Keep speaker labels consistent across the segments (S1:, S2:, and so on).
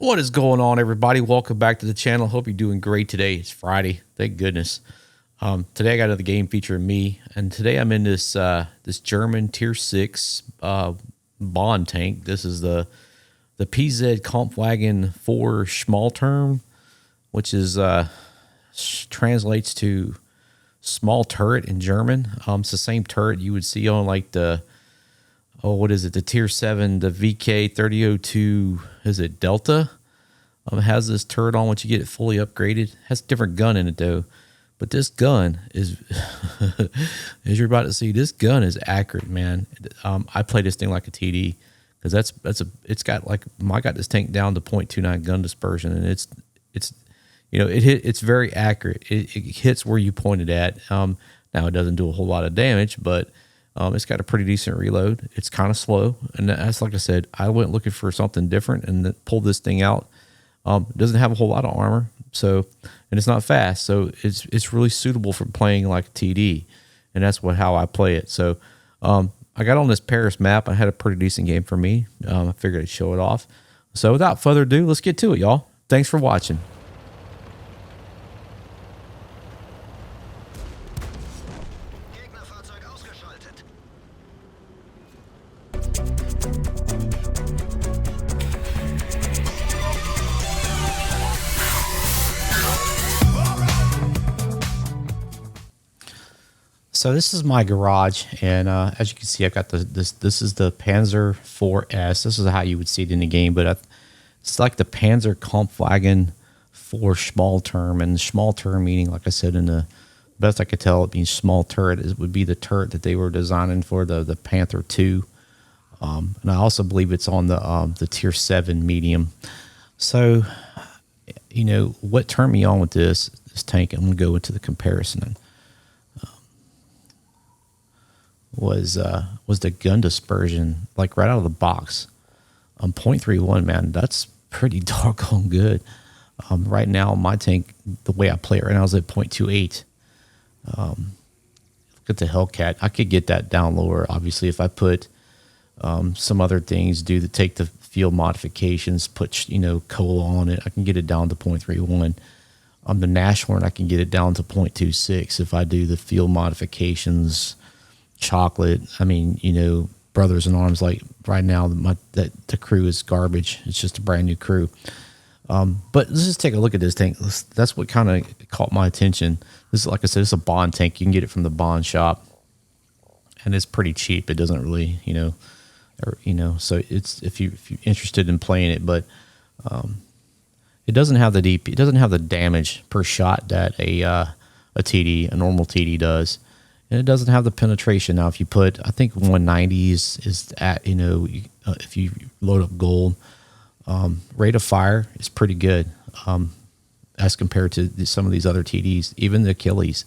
S1: What is going on, everybody? Welcome back to the channel. Hope you're doing great today. It's Friday. Thank goodness. Today I got another game featuring me, and today I'm in this this German Tier 6 bond tank. This is the PZ Kpfw 4 Schmalturn, which is translates to small turret in German. It's the same turret you would see on like the the Tier 7, the VK 3002, is it Delta? It has this turret on once you get it fully upgraded. It has a different gun in it though. But this gun is, as you're about to see, this gun is accurate, man. I play this thing like a TD because it's got like, I got this tank down to .29 gun dispersion, and it's it's very accurate. It hits where you point it at. Now it doesn't do a whole lot of damage, but it's got a pretty decent reload. It's kind of slow, and that's like I said. I went looking for something different and pulled this thing out. It doesn't have a whole lot of armor, and it's not fast, so it's really suitable for playing like a TD, and that's how I play it. So I got on this Paris map. I had a pretty decent game for me. I figured I'd show it off. So without further ado, let's get to it, y'all. Thanks for watching. So this is my garage, and as you can see, I've got this is the Panzer 4S. This is how you would see it in the game, but it's like the Panzer Kpfw 4 Schmalturn, and Schmalturn meaning, like I said, in the best I could tell, it means small turret. It would be the turret that they were designing for the Panther 2, and I also believe it's on the Tier 7 medium. So, what turned me on with this tank, I'm going to go into the comparison. Was the gun dispersion, like right out of the box. 0.31, man, that's pretty doggone good. Right now, my tank, the way I play it right now, is at 0.28. Look at the Hellcat. I could get that down lower, obviously, if I put some other things, take the field modifications, put coal on it. I can get it down to 0.31. On the Schmalturn, I can get it down to 0.26 if I do the field modifications. Chocolate. I mean, brothers in arms. Like right now, the crew is garbage. It's just a brand new crew. But let's just take a look at this tank. That's what kind of caught my attention. This is, like I said, it's a bond tank. You can get it from the bond shop, and it's pretty cheap. It doesn't really, So it's if you're interested in playing it, but it doesn't have the DP. It doesn't have the damage per shot that a normal TD does. And it doesn't have the penetration. Now, if you put, I think 190 is at, if you load up gold, rate of fire is pretty good as compared to some of these other TDs, even the Achilles.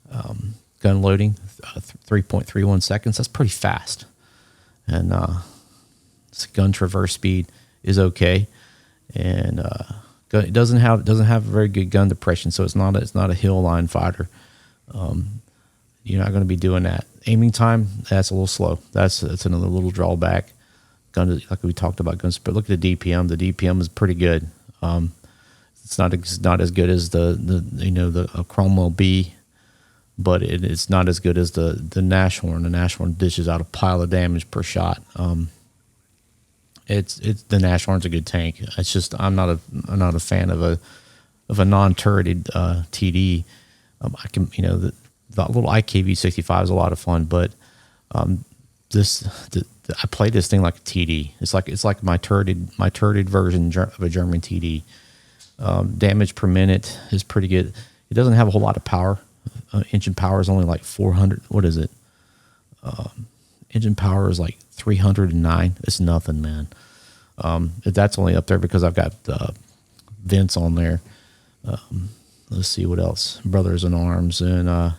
S1: Gun loading, 3.31 seconds. That's pretty fast. And gun traverse speed is okay. And it doesn't have a very good gun depression, so it's not a hill line fighter. You're not going to be doing that. Aiming time, that's a little slow. That's another little drawback. Gun, like we talked about guns, but look at the DPM. The DPM is pretty good. It's not as good as the Cromwell B, but it's not as good as the Schmalturn. The Schmalturn dishes out a pile of damage per shot. The Schmalturn's a good tank. It's just I'm not a fan of a non-turreted TD. I can the little Kpfw 65 is a lot of fun, but I play this thing like a TD. It's like my turreted version of a German TD. Damage per minute is pretty good. It doesn't have a whole lot of power. Engine power is only like 400. What is it? Engine power is like 309. It's nothing, man. That's only up there because I've got vents on there. Let's see what else. Brothers in Arms and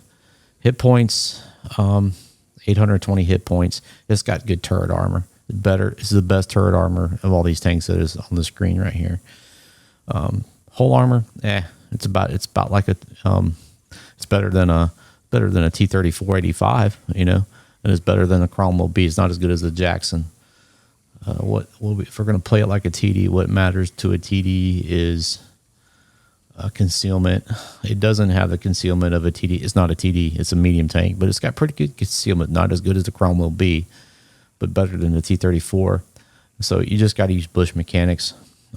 S1: hit points. 820 hit points. It's got good turret armor. It's the best turret armor of all these tanks that is on the screen right here. Whole armor, it's about like it's better than a T-34 85, and it's better than a Cromwell B. It's not as good as the Jackson. if we're going to play it like a TD, what matters to a TD is concealment. It doesn't have the concealment of a TD. It's not a TD. It's a medium tank, but it's got pretty good concealment. Not as good as the Cromwell B, but better than the T-34. So you just got to use bush mechanics,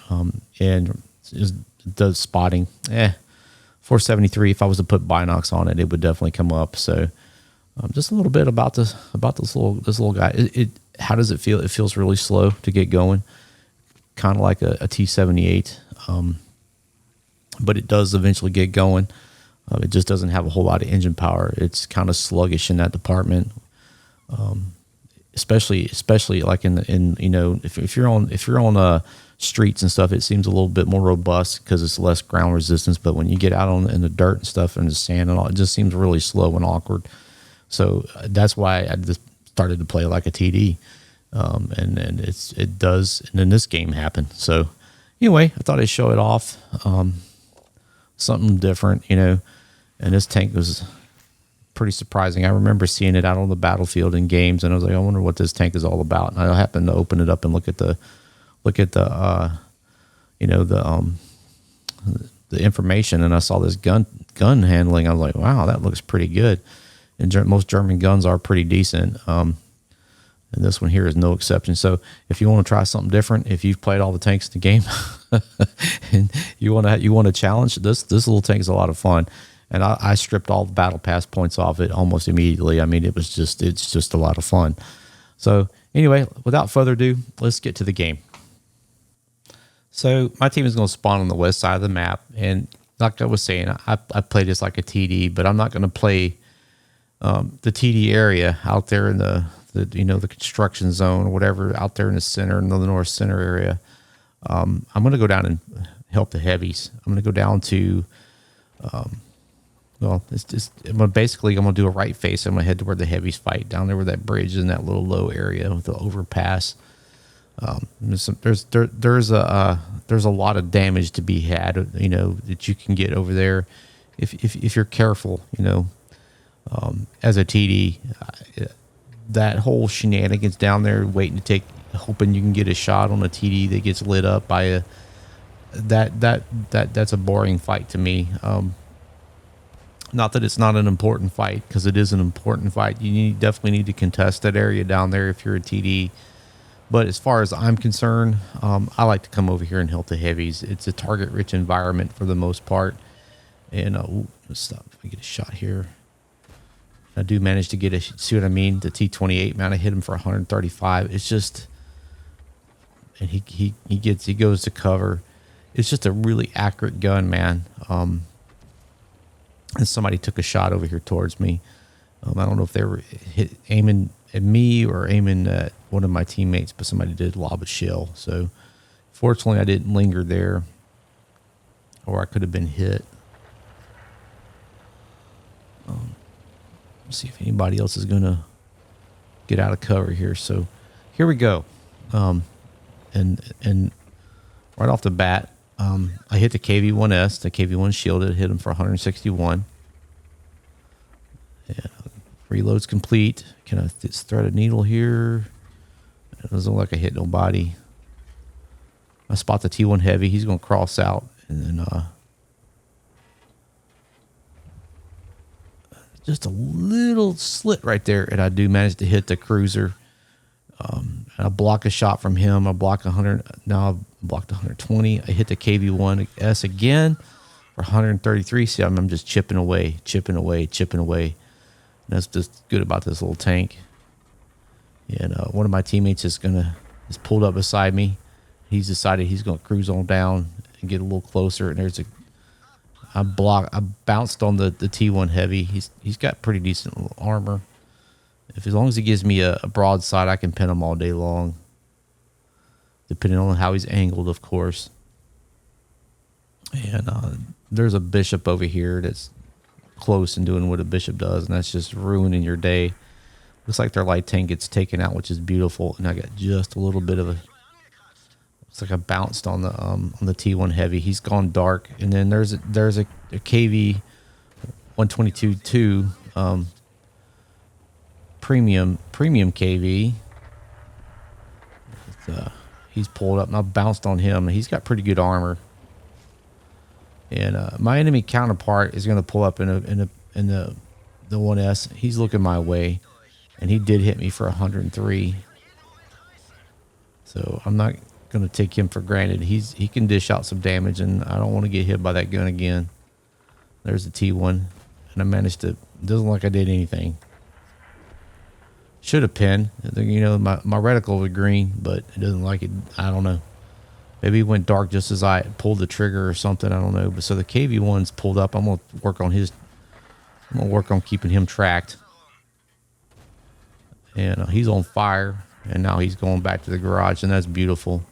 S1: and it does spotting. 473. If I was to put binocs on it, it would definitely come up. So just a little bit about this little guy. How does it feel? It feels really slow to get going, kind of like a T-78. But it does eventually get going. It just doesn't have a whole lot of engine power. It's kind of sluggish in that department, especially like in you know, if you're on streets and stuff, it seems a little bit more robust because it's less ground resistance. But when you get out in the dirt and stuff and the sand and all, it just seems really slow and awkward. So that's why I just started to play like a TD, and it does. And then this game happened. So anyway, I thought I'd show it off. Something different, you know, and this tank was pretty surprising. I remember seeing it out on the battlefield in games, and I was like, I wonder what this tank is all about. And I happened to open it up and look at the you know, the information, and I saw this gun handling. I was like, wow, that looks pretty good. And most German guns are pretty decent. And this one here is no exception. So if you want to try something different, if you've played all the tanks in the game and you want to challenge, this little tank is a lot of fun. And I stripped all the battle pass points off it almost immediately. I mean, it's just a lot of fun. So anyway, without further ado, let's get to the game. So my team is going to spawn on the west side of the map. And like I was saying, I play this like a TD, but I'm not going to play the TD area out there in the construction zone or whatever out there in the center, in the north center area. I'm going to go down and help the heavies. I'm going to go down to, I'm going to do a right face. I'm going to head to where the heavies fight, down there where that bridge is, in that little low area with the overpass. There's a lot of damage to be had, you know, that you can get over there if you're careful, you know. As a TD, that whole shenanigans down there, hoping you can get a shot on a TD that gets lit up by that's a boring fight to me. Not that it's not an important fight, because it is an important fight. You definitely need to contest that area down there if you're a TD. But as far as I'm concerned, I like to come over here and help the heavies. It's a target-rich environment for the most part. And let's stop if I get a shot here. I do manage to get see what I mean? The T-28, man, I hit him for 135. It's just, and he goes to cover. It's just a really accurate gun, man. And somebody took a shot over here towards me. I don't know if they were aiming at me or aiming at one of my teammates, but somebody did lob a shell. So fortunately, I didn't linger there, or I could have been hit. See if anybody else is going to get out of cover here. So here we go. And right off the bat, I hit the KV-1S, the KV-1 shielded, hit him for 161. And reload's complete. Can I thread a needle here? It doesn't look like I hit nobody. I spot the T1 heavy. He's going to cross out, and then just a little slit right there, and I do manage to hit the cruiser. And I block a shot from him. I block 100. Now I've blocked 120. I hit the KV-1S again for 133. See, I'm just chipping away. And that's just good about this little tank. And one of my teammates is pulled up beside me. He's decided he's going to cruise on down and get a little closer. And I bounced on the T1 heavy. He's got pretty decent little armor. As long as he gives me a broadside, I can pin him all day long. Depending on how he's angled, of course. And there's a bishop over here that's close and doing what a bishop does, and that's just ruining your day. Looks like their light tank gets taken out, which is beautiful. And I got just a little bit of looks like I bounced on the T1 heavy. He's gone dark, and then there's a KV 122-2 premium KV. He's pulled up, and I bounced on him, and he's got pretty good armor. And my enemy counterpart is going to pull up in the 1S. He's looking my way, and he did hit me for 103. So I'm not going to take him for granted. He can dish out some damage, and I don't want to get hit by that gun again. There's the T1, and I managed to. Doesn't look like I did anything. Should have pinned. You know, my reticle was green, but it doesn't like it. I don't know. Maybe it went dark just as I pulled the trigger or something. I don't know. But so the Kpfw pulled up. I'm gonna work on his. I'm gonna work on keeping him tracked. And he's on fire, and now he's going back to the garage, and that's beautiful.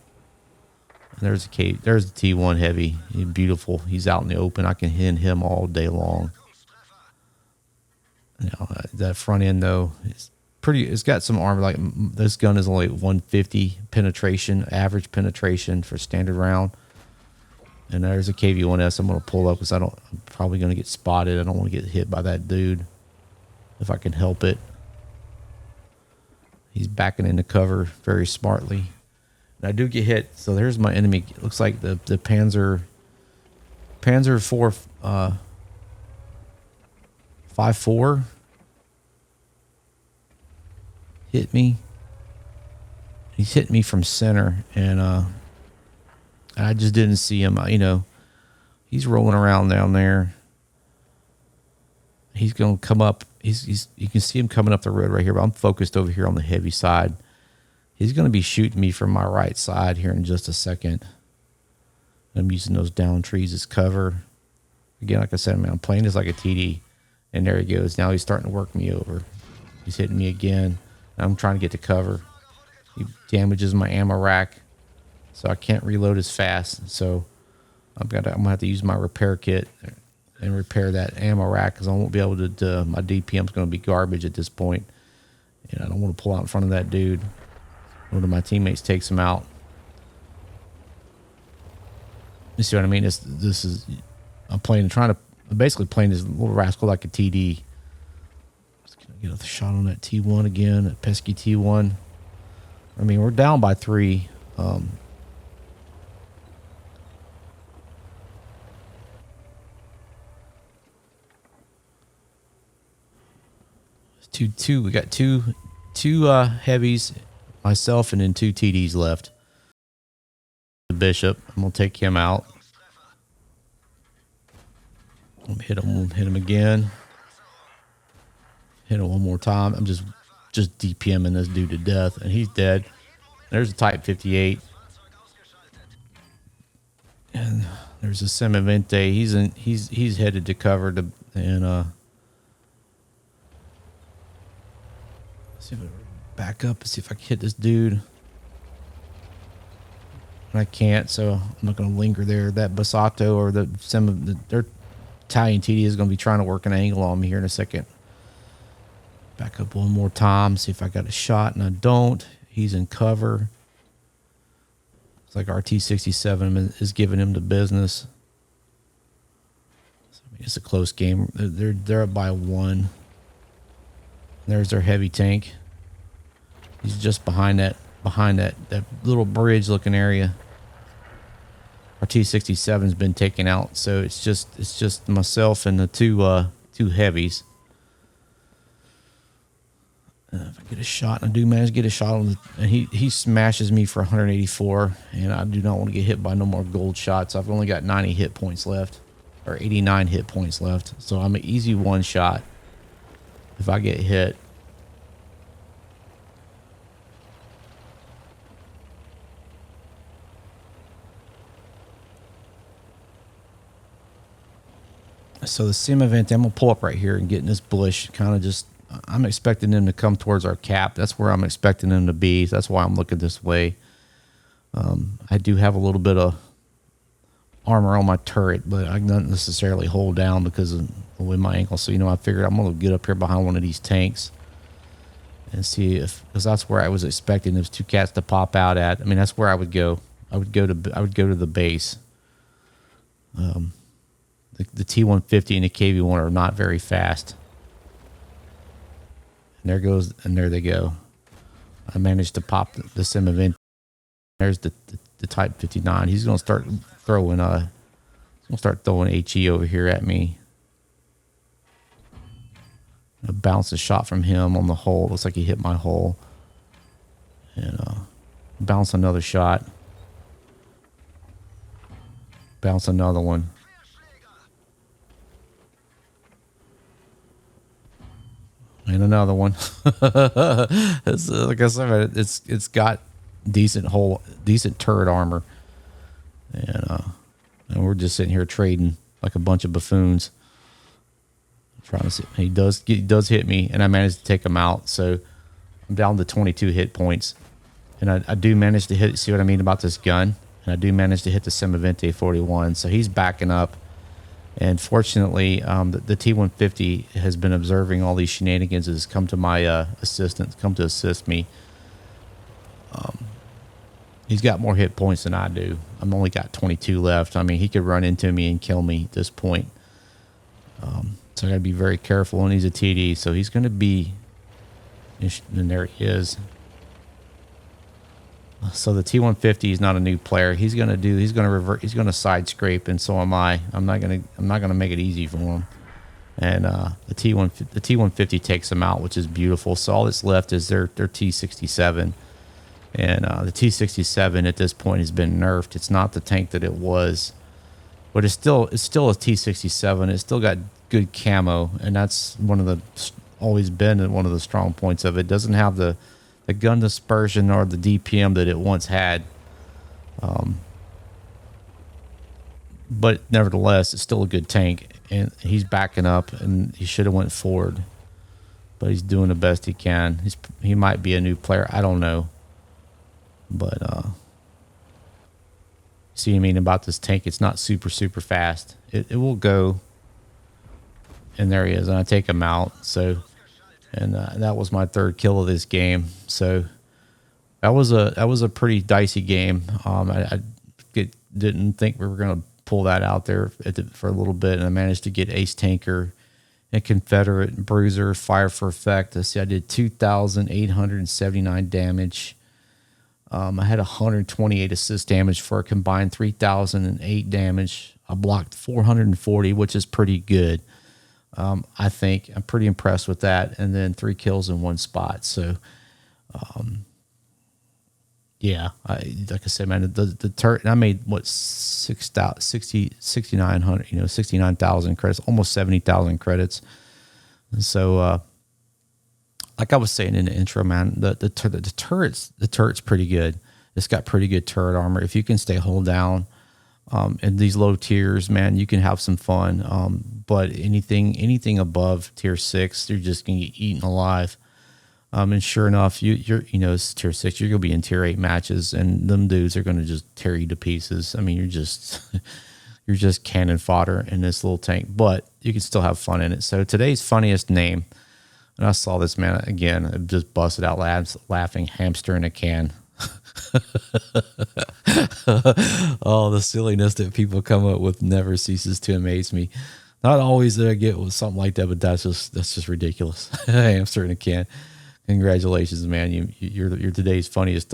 S1: And there's the T1 heavy. He's beautiful. He's out in the open. I can hit him all day long. You know, that front end though, it's got some armor. Like this gun is only 150 penetration, average penetration for standard round. And there's a Kpfw. I'm going to pull up because I'm probably going to get spotted. I don't want to get hit by that dude if I can help it. He's backing into cover very smartly. And I do get hit. So there's my enemy. It looks like the Panzer 4 5.4 hit me. He's hit me from center, and I just didn't see him. You know, he's rolling around down there. He's going to come up. You can see him coming up the road right here, but I'm focused over here on the heavy side. He's going to be shooting me from my right side here in just a second. I'm using those down trees as cover. Again, like I said, man, I'm playing this like a TD. And there he goes. Now he's starting to work me over. He's hitting me again. I'm trying to get to cover. He damages my ammo rack, so I can't reload as fast. So I'm gonna have to use my repair kit and repair that ammo rack because I won't be able to. My DPM's going to be garbage at this point, and I don't want to pull out in front of that dude. One of my teammates takes him out. You see what I mean? This is I'm basically playing this little rascal like a TD. Just gonna get a shot on that T1 again, that pesky T1. I mean, we're down by 3. We got two heavies, myself, and then 2 TDs left. The Bishop, I'm gonna take him out. Hit him again. Hit him one more time. I'm just DPMing this dude to death, and he's dead. There's a Type 58, and there's a Semivente. He's headed to cover see if I back up and see if I can hit this dude. And I can't, so I'm not going to linger there. That Basato or their Italian TD is going to be trying to work an angle on me here in a second. Back up one more time, see if I got a shot, and I don't. He's in cover. It's like RT-67 is giving him the business. So, I mean, it's a close game. They're up by 1. There's their heavy tank. He's just behind that little bridge looking area. Our T-67's been taken out, so it's just myself and the two heavies. If I get a shot, and I do manage to get a shot on and he smashes me for 184, and I do not want to get hit by no more gold shots. I've only got 90 hit points left, or 89 hit points left, so I'm an easy one shot if I get hit. So the sim event, I'm going to pull up right here and get in this bush. Kind of just, I'm expecting them to come towards our cap. That's where I'm expecting them to be. So that's why I'm looking this way. I do have a little bit of armor on my turret, but I don't necessarily hold down because of the way my ankle. So, I figured I'm going to get up here behind one of these tanks and see because that's where I was expecting those 2 cats to pop out at. I mean, that's where I would go. I would go to the base. The T-150 and the Kpfw are not very fast. And there they go. I managed to pop the sim event. There's the Type 59. He's gonna start throwing HE over here at me. A bounce a shot from him on the hole. Looks like he hit my hole. And bounce another shot. Bounce another one. And another one. It's, like I said, it's got decent turret armor. And we're just sitting here trading like a bunch of buffoons. Trying to see. He does hit me, and I managed to take him out. So I'm down to 22 hit points. And I do manage to hit, see what I mean about this gun? And I do manage to hit the Semavente 41. So he's backing up. And fortunately, the T-150 has been observing all these shenanigans, has come to my assistance, come to assist me. He's got more hit points than I do. I'm only got 22 left. I mean, he could run into me and kill me at this point. So I got to be very careful. And he's a TD, so he's going to be... And there he is. So the T-150 is not a new player. He's going to revert. He's going to side scrape, and so am I. I'm not going to make it easy for him. And the T-150 takes him out, which is beautiful. So all that's left is their T-67. And the T-67 at this point has been nerfed. It's not the tank that it was, but it's still a T-67. It's still got good camo, and that's always been one of the strong points of it. It doesn't have the gun dispersion or the DPM that it once had, but nevertheless, it's still a good tank. And he's backing up, and he should have went forward, but he's doing the best he can. He might be a new player. I don't know. But see what I mean about this tank? It's not super fast. It will go, and there he is, and I take him out. So, and that was my third kill of this game. So that was a pretty dicey game. I didn't think we were gonna pull that out there for a little bit, and I managed to get Ace Tanker and Confederate Bruiser fire for effect. I see I did 2,879 damage. I had 128 assist damage for a combined 3,008 damage. I blocked 440, which is pretty good. I think I'm pretty impressed with that. And then 3 kills in 1 spot. So, yeah, like I said, man, the turret, I made what, 6,900, 69,000 credits, almost 70,000 credits. And so, like I was saying in the intro, man, the turret's pretty good. It's got pretty good turret armor. If you can stay hold down in these low tiers, man, you can have some fun. But anything above tier 6, you're just gonna get eaten alive. And sure enough, it's tier 6. You're gonna be in tier 8 matches, and them dudes are gonna just tear you to pieces. I mean, you're just cannon fodder in this little tank, but you can still have fun in it. So today's funniest name. And I saw this man again, it just busted out laughing, hamster in a can. Oh, the silliness that people come up with never ceases to amaze me. Not always that I get with something like that, but that's just ridiculous. Hamster in a can. Congratulations, man! You're today's funniest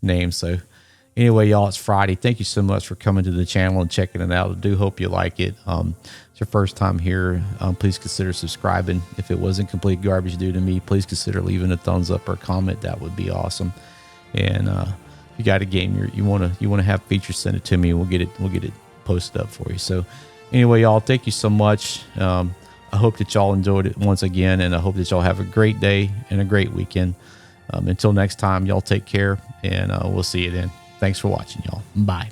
S1: name. So anyway, y'all, it's Friday. Thank you so much for coming to the channel and checking it out. I do hope you like it. It's your first time here, please consider subscribing. If it wasn't complete garbage due to me, please consider leaving a thumbs up or a comment. That would be awesome. And if you got a game you want to have features, send it to me. We'll get it posted up for you. So anyway, y'all, thank you so much. I hope that y'all enjoyed it once again, and I hope that y'all have a great day and a great weekend. Until next time, y'all take care, and we'll see you then. Thanks for watching, y'all. Bye.